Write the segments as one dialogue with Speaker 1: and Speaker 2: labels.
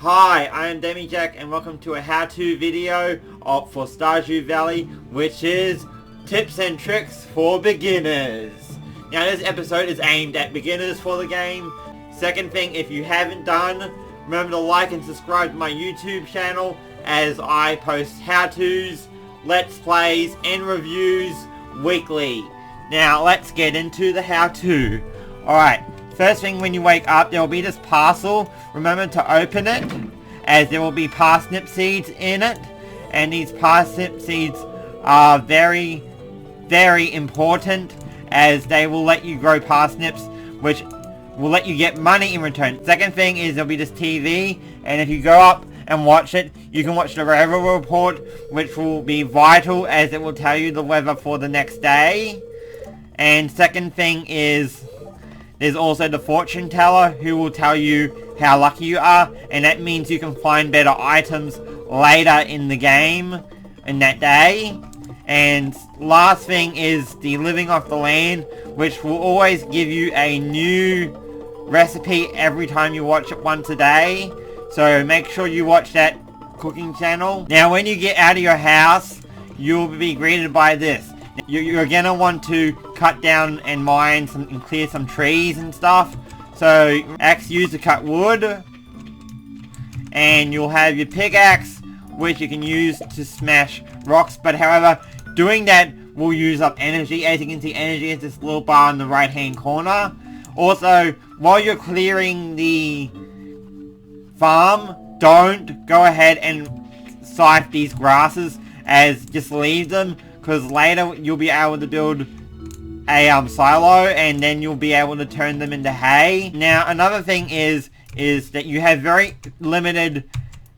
Speaker 1: Hi, I am Demi and welcome to a how-to video for Stardew Valley, which is tips and tricks for beginners. Now this episode is aimed at beginners for the game. Second thing, if you haven't done, remember to like and subscribe to my YouTube channel as I post how-tos, let's plays and reviews weekly. Now let's get into the how-to. Alright. First thing, when you wake up, there will be this parcel. Remember to open it, as there will be parsnip seeds in it. And these parsnip seeds are very, very important, as they will let you grow parsnips, which will let you get money in return. Second thing is there'll be this TV, and if you go up and watch it, you can watch the weather report, which will be vital, as it will tell you the weather for the next day. And second thing is, there's also the fortune teller who will tell you how lucky you are, and that means you can find better items later in the game in that day. And last thing is the living off the land, which will always give you a new recipe every time you watch it once a day. So make sure you watch that cooking channel. Now when you get out of your house, you'll be greeted by this. You're gonna want to cut down and mine and clear some trees and stuff. So axe used to cut wood, and you'll have your pickaxe, which you can use to smash rocks. But however, doing that will use up energy. As you can see, energy is this little bar in the right hand corner. Also, while you're clearing the farm, don't go ahead and scythe these grasses, as just leave them, because later you'll be able to build a silo, and then you'll be able to turn them into hay. Now another thing is that you have very limited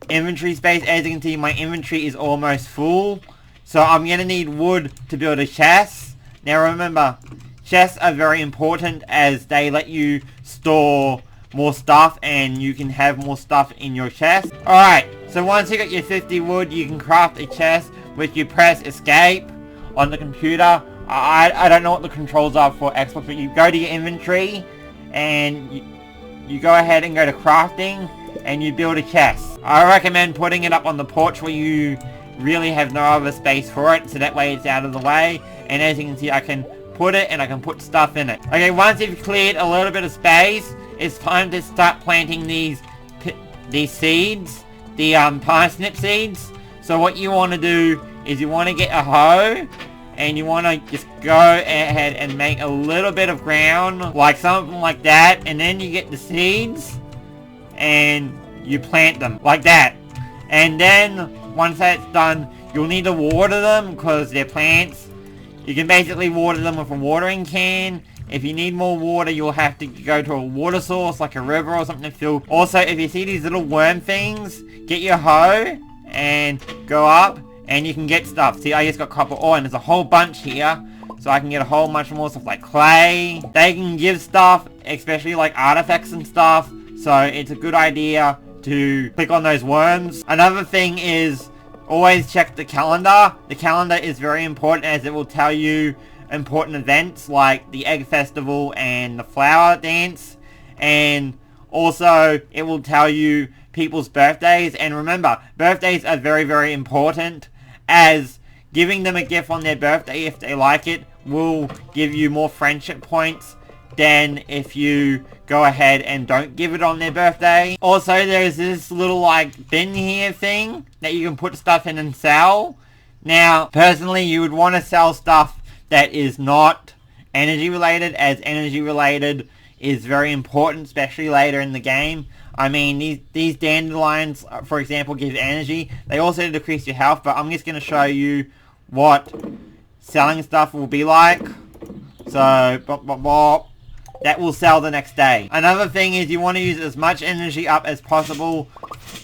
Speaker 1: inventory space. As you can see, my inventory is almost full, so I'm gonna need wood to build a chest. Now remember, chests are very important, as they let you store more stuff, and you can have more stuff in your chest. Alright, so once you got your 50 wood, you can craft a chest, which you press escape on the computer. I don't know what the controls are for Xbox, but you go to your inventory, and you go ahead and go to crafting, and you build a chest. I recommend putting it up on the porch where you really have no other space for it, so that way it's out of the way. And as you can see, I can put it, and I can put stuff in it. Okay, once you've cleared a little bit of space, it's time to start planting these seeds, the parsnip seeds. So what you want to do is you want to get a hoe, and you want to just go ahead and make a little bit of ground, like something like that, and then you get the seeds, and you plant them, like that. And then, once that's done, you'll need to water them, because they're plants. You can basically water them with a watering can. If you need more water, you'll have to go to a water source, like a river or something to fill. Also, if you see these little worm things, get your hoe, and go up, and you can get stuff. See, I just got copper ore, and there's a whole bunch here. So I can get a whole bunch more stuff like clay. They can give stuff, especially like artifacts and stuff. So it's a good idea to click on those worms. Another thing is, always check the calendar. The calendar is very important, as it will tell you important events like the egg festival and the flower dance. And also, it will tell you people's birthdays. And remember, birthdays are very, very important, as giving them a gift on their birthday, if they like it, will give you more friendship points than if you go ahead and don't give it on their birthday. Also, there's this little like bin here thing that you can put stuff in and sell. Now, personally, you would want to sell stuff that is not energy related, as energy related is very important, especially later in the game. I mean, these dandelions, for example, give energy. They also decrease your health, but I'm just going to show you what selling stuff will be like. So, that will sell the next day. Another thing is you want to use as much energy up as possible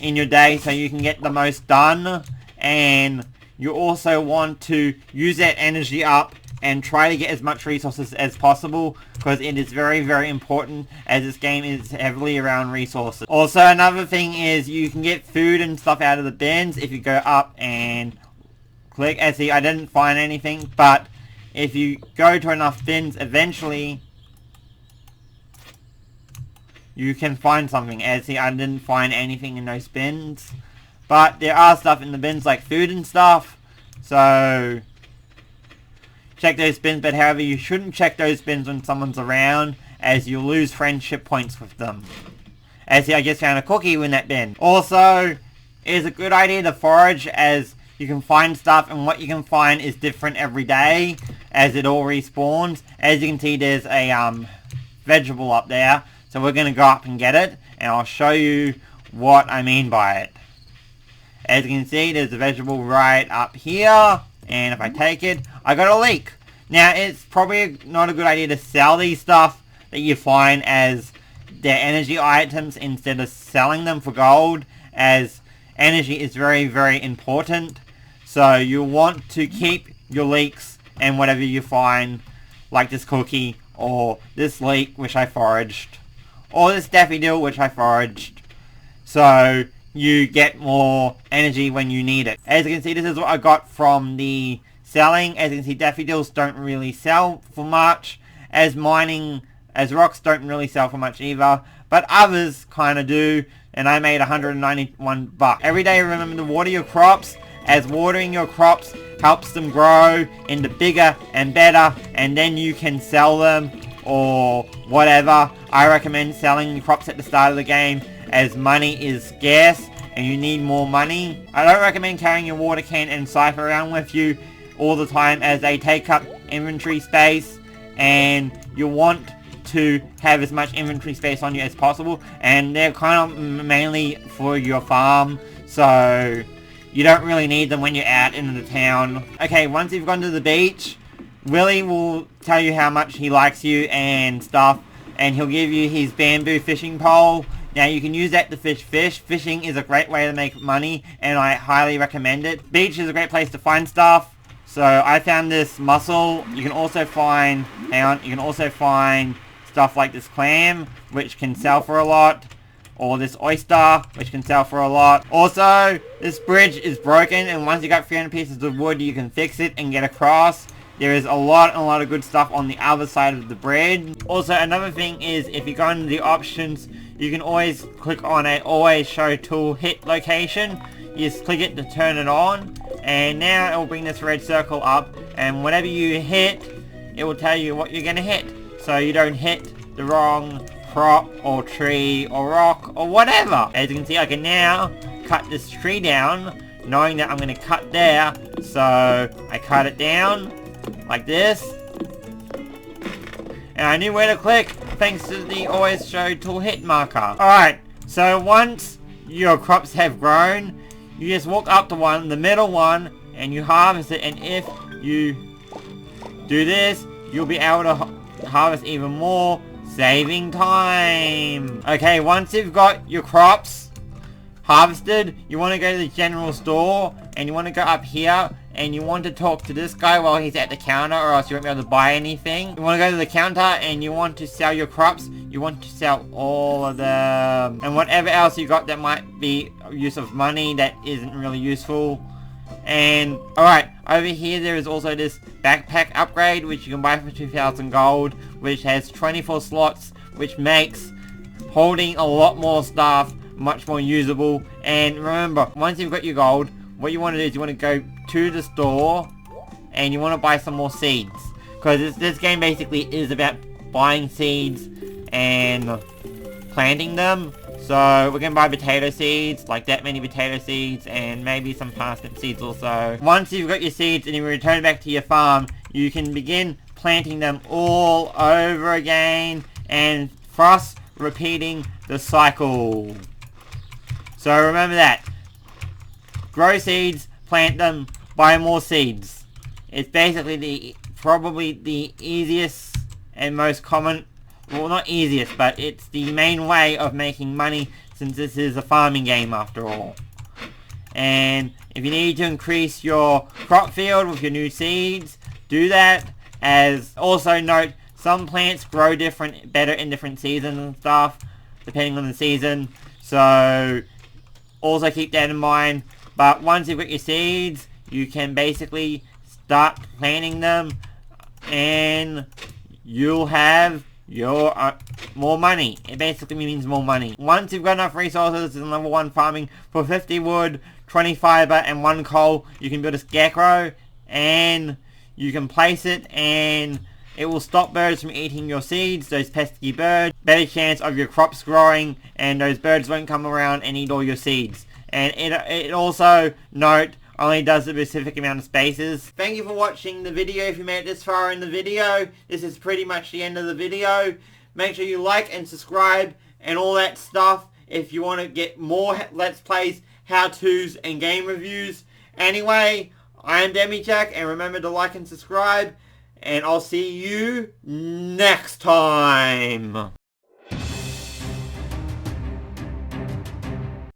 Speaker 1: in your day, so you can get the most done. And you also want to use that energy up and try to get as much resources as possible, because it is very, very important, as this game is heavily around resources. Also, another thing is you can get food and stuff out of the bins if you go up and click. As see, I didn't find anything, but if you go to enough bins, eventually you can find something. As see, I didn't find anything in those bins. But there are stuff in the bins like food and stuff. So check those bins, but however you shouldn't check those bins when someone's around, as you lose friendship points with them. As see, I just found a cookie in that bin. Also, it is a good idea to forage, as you can find stuff, and what you can find is different every day as it all respawns. As you can see, there's a vegetable up there, so we're going to go up and get it, and I'll show you what I mean by it. As you can see, there's a vegetable right up here, and if I take it, I got a leek. Now, it's probably not a good idea to sell these stuff that you find as their energy items instead of selling them for gold, as energy is very, very important. So you want to keep your leeks and whatever you find, like this cookie, or this leek, which I foraged, or this daffodil, which I foraged, so you get more energy when you need it. As you can see, this is what I got from the selling. As you can see, daffodils don't really sell for much, as rocks don't really sell for much either, but others kind of do, and I made 191 bucks. Every day remember to water your crops, as watering your crops helps them grow into bigger and better, and then you can sell them or whatever. I recommend selling your crops at the start of the game, as money is scarce and you need more money. I don't recommend carrying your water can and scythe around with you all the time, as they take up inventory space, and you want to have as much inventory space on you as possible, and they're kind of mainly for your farm, so you don't really need them when you're out in the town. Okay, once you've gone to the beach, Willie will tell you how much he likes you and stuff, and he'll give you his bamboo fishing pole. Now you can use that to fish fish. Fishing is a great way to make money, and I highly recommend it. Beach is a great place to find stuff. So I found this mussel. You can also find, stuff like this clam, which can sell for a lot, or this oyster, which can sell for a lot. Also, this bridge is broken, and once you got 300 pieces of wood, you can fix it and get across. There is a lot of good stuff on the other side of the bridge. Also, another thing is, if you go into the options, you can always click on a always show tool hit location. You just click it to turn it on, and now it will bring this red circle up, and whatever you hit, it will tell you what you're going to hit, so you don't hit the wrong crop or tree or rock or whatever. As you can see, I can now cut this tree down, knowing that I'm going to cut there, so I cut it down like this, and I knew where to click thanks to the always show tool hit marker. Alright, so once your crops have grown, you just walk up to the middle one, and you harvest it, and if you do this, you'll be able to harvest even more, saving time. Okay, once you've got your crops harvested, you want to go to the general store, and you want to go up here, and you want to talk to this guy while he's at the counter, or else you won't be able to buy anything. You want to go to the counter, and you want to sell your crops. You want to sell all of them, and whatever else you got that might be use of money that isn't really useful. And alright, over here there is also this backpack upgrade, which you can buy for 2,000 gold, which has 24 slots, which makes holding a lot more stuff much more usable. And remember, once you've got your gold, what you want to do is you want to go to the store, and you want to buy some more seeds, because this game basically is about buying seeds and planting them. So we're going to buy potato seeds, like that many potato seeds, and maybe some parsnip seeds also. Once you've got your seeds and you return back to your farm, you can begin planting them all over again, and thus repeating the cycle. So remember that. Grow seeds, plant them, buy more seeds. It's basically probably the easiest and most common, well, not easiest, but it's the main way of making money, since this is a farming game after all. And if you need to increase your crop field with your new seeds, do that. As also note, some plants grow better in different seasons and stuff, depending on the season. So also keep that in mind. But once you've got your seeds, you can basically start planting them, and you'll have your more money. It basically means more money. Once you've got enough resources in level 1 farming, for 50 wood, 20 fiber, and 1 coal, you can build a scarecrow, and you can place it, and it will stop birds from eating your seeds, those pesky birds. Better chance of your crops growing, and those birds won't come around and eat all your seeds. And it also, note, only does a specific amount of spaces. Thank you for watching the video. If you made it this far in the video, this is pretty much the end of the video. Make sure you like and subscribe and all that stuff if you want to get more Let's Plays, how-tos, and game reviews. Anyway, I am Demi, and remember to like and subscribe, and I'll see you next time.